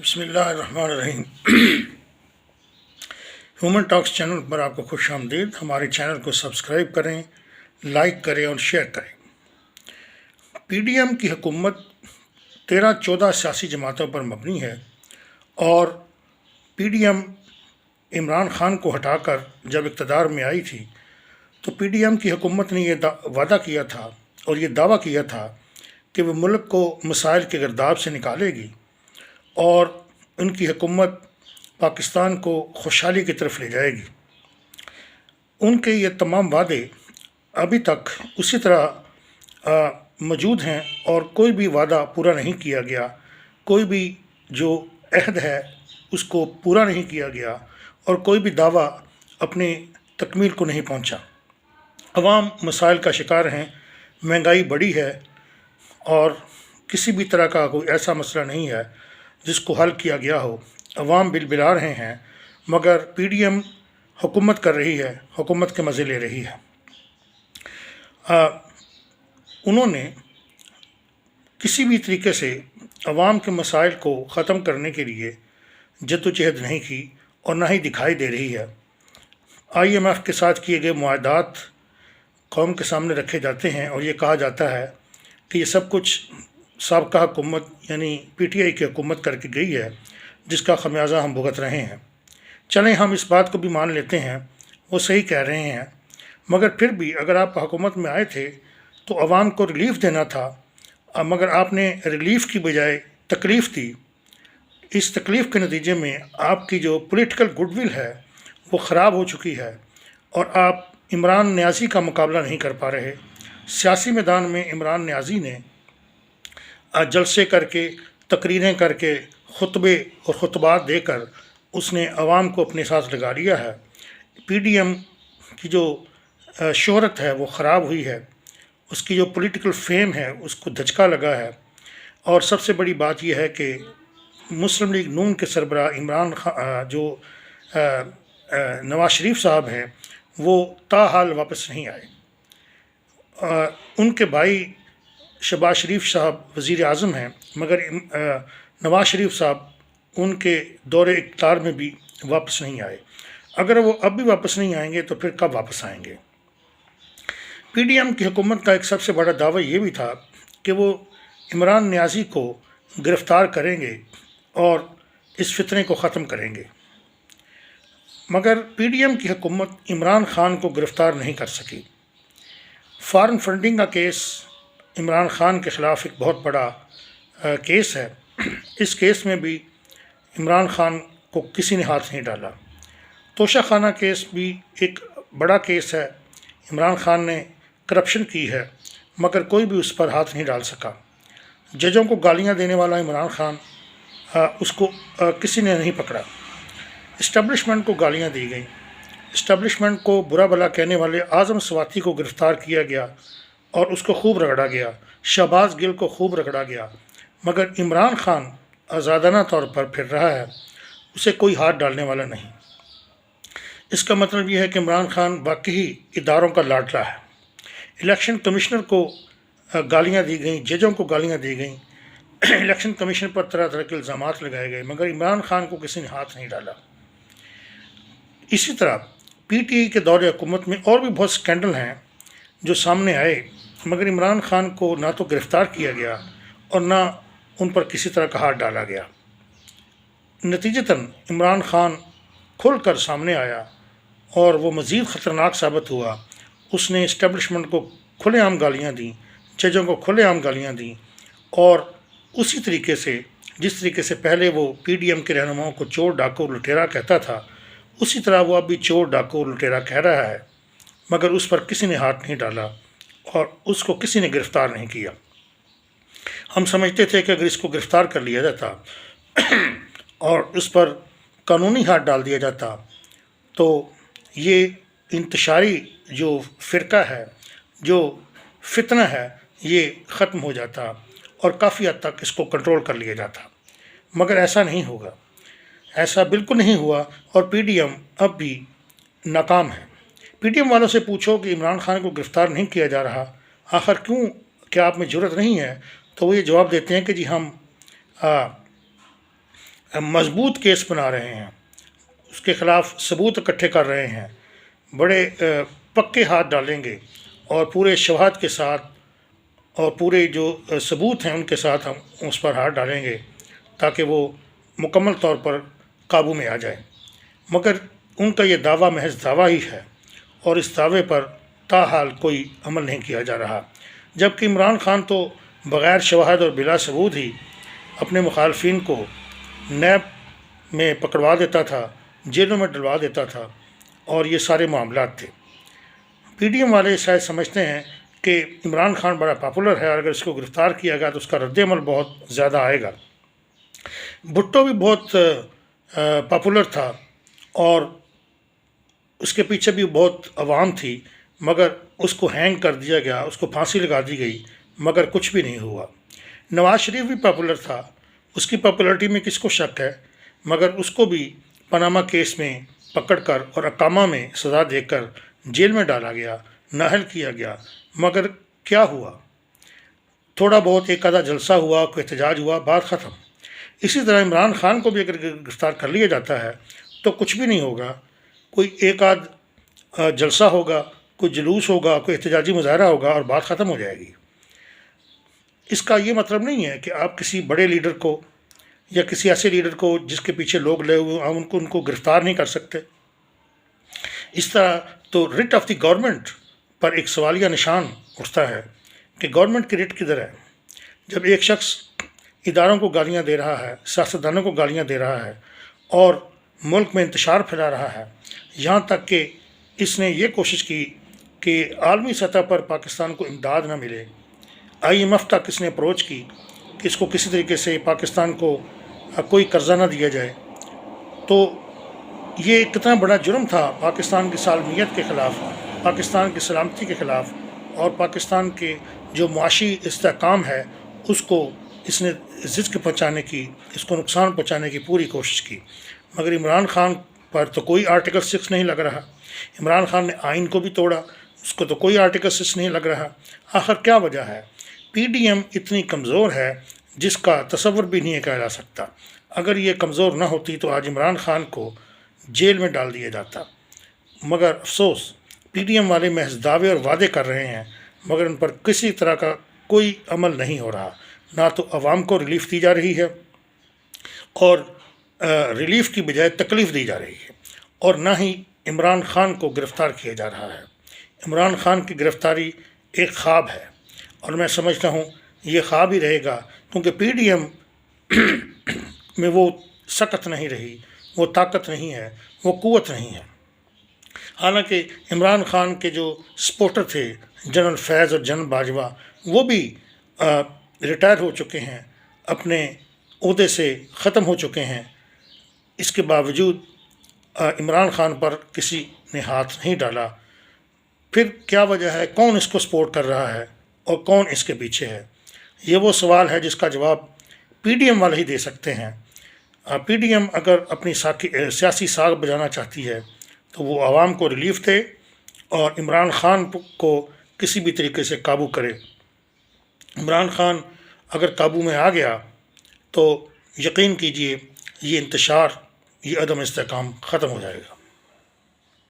बिस्मिल्लाहिर्रहमानिर्रहीम। Human talks channel पर आपको खुश आमदीद। हमारे चैनल को सब्सक्राइब करें, लाइक करें और शेयर करें। PDM की हुकूमत 13-14 सियासी जमातों पर मबनी है और PDM इमरान ख़ान को हटाकर जब इक़्तिदार में आई थी तो PDM की हुकूमत ने यह वादा किया था और ये दावा किया था कि वह मुल्क को मसाइल के गर्दाब से निकालेगी और उनकी हुकूमत पाकिस्तान को खुशहाली की तरफ ले जाएगी। उनके ये तमाम वादे अभी तक उसी तरह मौजूद हैं और कोई भी वादा पूरा नहीं किया गया, कोई भी जो अहद है उसको पूरा नहीं किया गया और कोई भी दावा अपनी तकमील को नहीं पहुंचा। अवाम मसाइल का शिकार हैं, महंगाई बढ़ी है और किसी भी तरह का कोई ऐसा मसला नहीं है जिसको हल किया गया हो। अवाम बिलबिला रहे हैं मगर PDM हुकूमत कर रही है, हुकूमत के मज़े ले रही है। उन्होंने किसी भी तरीके से अवाम के मसाइल को ख़त्म करने के लिए जद्दोजहद नहीं की और ना ही दिखाई दे रही है। IMF के साथ किए गए मुआहदात कौम के सामने रखे जाते हैं और ये कहा जाता है कि ये सब कुछ साबका हुकूमत यानी PTI की हुकूमत करके गई है, जिसका खमियाजा हम भुगत रहे हैं। चलें हम इस बात को भी मान लेते हैं, वो सही कह रहे हैं, मगर फिर भी अगर आप हुकूमत में आए थे तो अवाम को रिलीफ़ देना था, मगर आपने रिलीफ़ की बजाय तकलीफ़ दी। इस तकलीफ़ के नतीजे में आपकी जो पॉलिटिकल गुडविल है वो ख़राब हो चुकी है और आप इमरान नियाज़ी का मुकाबला नहीं कर पा रहे। सियासी मैदान में इमरान नियाज़ी ने जलसे करके, तकरीरें करके, खुतबे और खुतबात देकर उसने अवाम को अपने साथ लगा लिया है। PDM की जो शोहरत है वो ख़राब हुई है, उसकी जो पॉलिटिकल फेम है उसको धचका लगा है और सबसे बड़ी बात यह है कि मुस्लिम लीग नून के सरबराह इमरान खान जो नवाज शरीफ साहब हैं वो ताहाल वापस नहीं आए। उनके भाई शहबाज शरीफ साहब वज़ीर आज़म हैं मगर नवाज शरीफ साहब उनके दौरे इक़्तिदार में भी वापस नहीं आए। अगर वो अब भी वापस नहीं आएंगे तो फिर कब वापस आएंगे? PDM की हुकूमत का एक सबसे बड़ा दावा ये भी था कि वो इमरान नियाज़ी को गिरफ़्तार करेंगे और इस फितने को ख़त्म करेंगे, मगर PDM की हुकूमत इमरान ख़ान को गिरफ़्तार नहीं कर सकी। फ़ॉरेन फंडिंग का केस इमरान ख़ान के ख़िलाफ़ एक बहुत बड़ा केस है। इस केस में भी इमरान ख़ान को किसी ने हाथ नहीं डाला। तोशा खाना केस भी एक बड़ा केस है, इमरान ख़ान ने करप्शन की है मगर कोई भी उस पर हाथ नहीं डाल सका। जजों को गालियां देने वाला इमरान ख़ान उसको किसी ने नहीं पकड़ा। इस्टेब्लिशमेंट को गालियां दी गई, इस्टेब्लिशमेंट को बुरा भला कहने वाले आज़म स्वाति को गिरफ़्तार किया गया और उसको खूब रगड़ा गया, शहबाज गिल को खूब रगड़ा गया, मगर इमरान ख़ान आज़ादाना तौर पर फिर रहा है, उसे कोई हाथ डालने वाला नहीं। इसका मतलब यह है कि इमरान ख़ान वाकई इदारों का लाडला है। इलेक्शन कमिश्नर को गालियां दी गई, जजों को गालियां दी गई, इलेक्शन कमीशन पर तरह तरह के इल्ज़ामात लगाए गए मगर इमरान ख़ान को किसी ने हाथ नहीं डाला। इसी तरह PTI के दौरे हुकूमत में और भी बहुत स्कैंडल हैं जो सामने आए मगर इमरान ख़ान को ना तो गिरफ़्तार किया गया और ना उन पर किसी तरह का हाथ डाला गया। नतीजतन इमरान ख़ान खुल कर सामने आया और वो मज़ीद ख़तरनाक साबित हुआ। उसने इस्टेब्लिशमेंट को खुलेआम गालियाँ दी, जजों को खुलेआम गालियाँ दी और उसी तरीके से जिस तरीके से पहले वो PDM के रहनुमाओं को चोर डाकू लुटेरा कहता था, उसी तरह वो अभी चोर डाकू लुटेरा कह रहा है, मगर उस पर किसी ने हाथ नहीं डाला और उसको किसी ने गिरफ़्तार नहीं किया। हम समझते थे कि अगर इसको गिरफ़्तार कर लिया जाता और उस पर कानूनी हाथ डाल दिया जाता तो ये इंतशारी जो फ़िरका है, जो फितना है, ये ख़त्म हो जाता और काफ़ी हद तक इसको कंट्रोल कर लिया जाता, मगर ऐसा नहीं होगा। ऐसा बिल्कुल नहीं हुआ और PDM अब भी नाकाम है। PDM वालों से पूछो कि इमरान ख़ान को गिरफ़्तार नहीं किया जा रहा, आखिर क्यों, क्या आप में ज़रूरत नहीं है? तो वो ये जवाब देते हैं कि जी हम مضبوط کیس بنا رہے ہیں، اس کے خلاف ثبوت اکٹھے کر رہے ہیں، بڑے پکے ہاتھ ڈالیں گے اور پورے شواہد کے ساتھ اور پورے جو ثبوت ہیں ان کے ساتھ ہم اس پر ہاتھ ڈالیں گے تاکہ وہ مکمل طور پر قابو میں آ جائے۔ مگر ان کا یہ دعویٰ محض دعویٰ ہی ہے اور اس دعوے پر تاحال کوئی عمل نہیں کیا جا رہا، جبکہ عمران خان تو بغیر شواہد اور بلا ثبوت ہی اپنے مخالفین کو نیب میں پکڑوا دیتا تھا، جیلوں میں ڈلوا دیتا تھا، اور یہ سارے معاملات تھے۔ پی ڈی ایم والے شاید سمجھتے ہیں کہ عمران خان بڑا پاپولر ہے اور اگر اس کو گرفتار کیا گیا تو اس کا رد عمل بہت زیادہ آئے گا۔ بھٹو بھی بہت پاپولر تھا اور اس کے پیچھے بھی بہت عوام تھی، مگر اس کو ہینگ کر دیا گیا، اس کو پھانسی لگا دی گئی، مگر کچھ بھی نہیں ہوا۔ نواز شریف بھی پاپولر تھا، اس کی پاپولرٹی میں کس کو شک ہے، مگر اس کو بھی پاناما کیس میں پکڑ کر اور اقامہ میں سزا دے کر جیل میں ڈالا گیا، نااہل کیا گیا، مگر کیا ہوا؟ تھوڑا بہت ایک آدھا جلسہ ہوا، کوئی احتجاج ہوا، بات ختم۔ اسی طرح عمران خان کو بھی اگر گرفتار کر لیا جاتا ہے تو کچھ بھی نہیں ہوگا، کوئی ایک آدھ جلسہ ہوگا، کوئی جلوس ہوگا، کوئی احتجاجی مظاہرہ ہوگا اور بات ختم ہو جائے گی۔ اس کا یہ مطلب نہیں ہے کہ آپ کسی بڑے لیڈر کو یا کسی ایسے لیڈر کو جس کے پیچھے لوگ لے ہوئے ہیں ان کو گرفتار نہیں کر سکتے۔ اس طرح تو رٹ آف دی گورنمنٹ پر ایک سوالیہ نشان اٹھتا ہے کہ گورنمنٹ کی رٹ کدھر ہے؟ جب ایک شخص اداروں کو گالیاں دے رہا ہے، سیاستدانوں کو گالیاں دے رہا ہے اور ملک میں انتشار پھیلا رہا ہے، یہاں تک کہ اس نے یہ کوشش کی کہ عالمی سطح پر پاکستان کو امداد نہ ملے، IMF تک اس نے اپروچ کی کہ اس کو کسی طریقے سے پاکستان کو کوئی قرضہ نہ دیا جائے، تو یہ کتنا بڑا جرم تھا پاکستان کی سالمیت کے خلاف، پاکستان کی سلامتی کے خلاف، اور پاکستان کے جو معاشی استحکام ہے اس کو اس نے زچک پہنچانے کی، اس کو نقصان پہنچانے کی پوری کوشش کی۔ مگر عمران خان پر تو کوئی آرٹیکل 6 نہیں لگ رہا، عمران خان نے آئین کو بھی توڑا، اس کو تو کوئی آرٹیکل 6 نہیں لگ رہا۔ آخر کیا وجہ ہے؟ پی ڈی ایم اتنی کمزور ہے جس کا تصور بھی نہیں کیا جا سکتا۔ اگر یہ کمزور نہ ہوتی تو آج عمران خان کو جیل میں ڈال دیا جاتا، مگر افسوس پی ڈی ایم والے محض دعوے اور وعدے کر رہے ہیں، مگر ان پر کسی طرح کا کوئی عمل نہیں ہو رہا۔ نہ تو عوام کو ریلیف دی جا رہی ہے اور ریلیف کی بجائے تکلیف دی جا رہی ہے، اور نہ ہی عمران خان کو گرفتار کیا جا رہا ہے۔ عمران خان کی گرفتاری ایک خواب ہے اور میں سمجھتا ہوں یہ خواب ہی رہے گا، کیونکہ پی ڈی ایم میں وہ سکت نہیں رہی، وہ طاقت نہیں ہے، وہ قوت نہیں ہے۔ حالانکہ عمران خان کے جو سپورٹر تھے جنرل فیض اور جنرل باجوہ، وہ بھی ریٹائر ہو چکے ہیں، اپنے عہدے سے ختم ہو چکے ہیں، اس کے باوجود عمران خان پر کسی نے ہاتھ نہیں ڈالا۔ پھر کیا وجہ ہے؟ کون اس کو سپورٹ کر رہا ہے اور کون اس کے پیچھے ہے؟ یہ وہ سوال ہے جس کا جواب پی ڈی ایم والے ہی دے سکتے ہیں۔ پی ڈی ایم اگر اپنی سیاسی ساکھ بجانا چاہتی ہے تو وہ عوام کو ریلیف دے اور عمران خان کو کسی بھی طریقے سے قابو کرے۔ عمران خان اگر قابو میں آ گیا تو یقین کیجئے یہ انتشار، یہ عدم استحکام ختم ہو جائے گا۔